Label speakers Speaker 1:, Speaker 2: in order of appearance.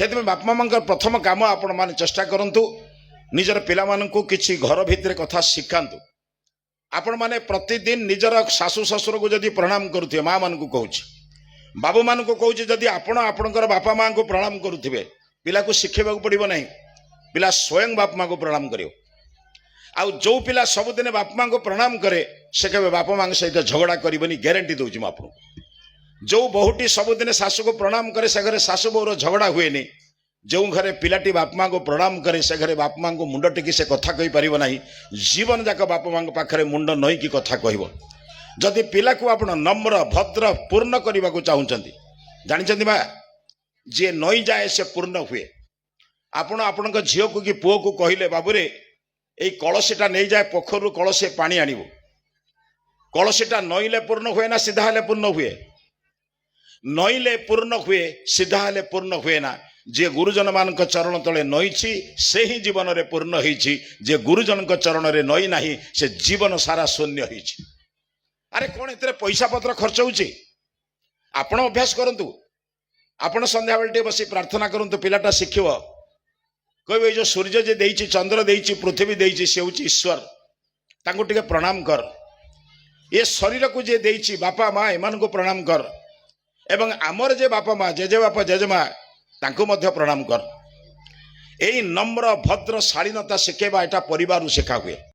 Speaker 1: से बापा माँ प्रथम काम आपण मैंने चेष्टा करूँ निजर पिला किसी घर भितर कथा शिखातु। आपण मैंने प्रतिदिन निजर शाशु शशुर को जदि प्रणाम करुवे माँ मान को कहूँ बाबू मान को कहूँ जदि आपण आपणकर बापा माँ को प्रणाम करुवे पिला को शिखेबा पड़ो ना पिला स्वयं बापा माँ को प्रणाम कर जो पिला सबुदिन बापा माँ को प्रणाम करे से कहे बापा माँ सहित झगड़ा करनी ग्यारंटी दूसरी मुझे आपको। जो बहुटी सबुदिन शाशु को प्रणाम करे से घरे शाशु बोर झगड़ा हुए नहीं। जो घरे पिलाटी बापा माँ को प्रणाम करे से घरे बापा माँ को मुंड टेकी से कथा कही पारिबो नाही। जीवन जाक बापा माँ पाखरे मुंड नई की कथा कहबो। जदि पिला को आपण नम्र भद्र पूर्ण करने को चाहूँगी जानते बा जी नई जाए से पूर्ण हुए। आपण आपण झील को कि पुओ को कहले बाबूरे यही कलसीटा नहीं जाए पोखर कलसी पानी आणबो। कलसीटा नईले पूर्ण हुए ना सीधा हेले पूर्ण हुए। नईले पूर्ण हुए सीधा हेले पूर्ण हुए ना। जे गुरुजन मान चरण तले नईची से ही जीवन रे पूर्ण होईची। जे गुरुजन चरण रे नई नाही से जीवन सारा शून्य होईची। अरे कौन इतने पैसा पत्र खर्च होची आपण अभ्यास करंतु। आपण संध्या बेलटे बसी प्रार्थना करंतु पिलाटा शिखिबो। कहबे जो सूर्य जे देइची चंद्र देइची पृथ्वी देइची से होची ईश्वर तांको टिके प्रणाम कर। ये शरीर को जे देइची बापा माँ एमान को प्रणाम कर एवं आमर जे बापा माँ जेजे बापा जेजेमा तांको मध्य प्रणाम कर। यही नम्र भद्र शालीनता शिखेबा एटा परिवार शिखा हुए।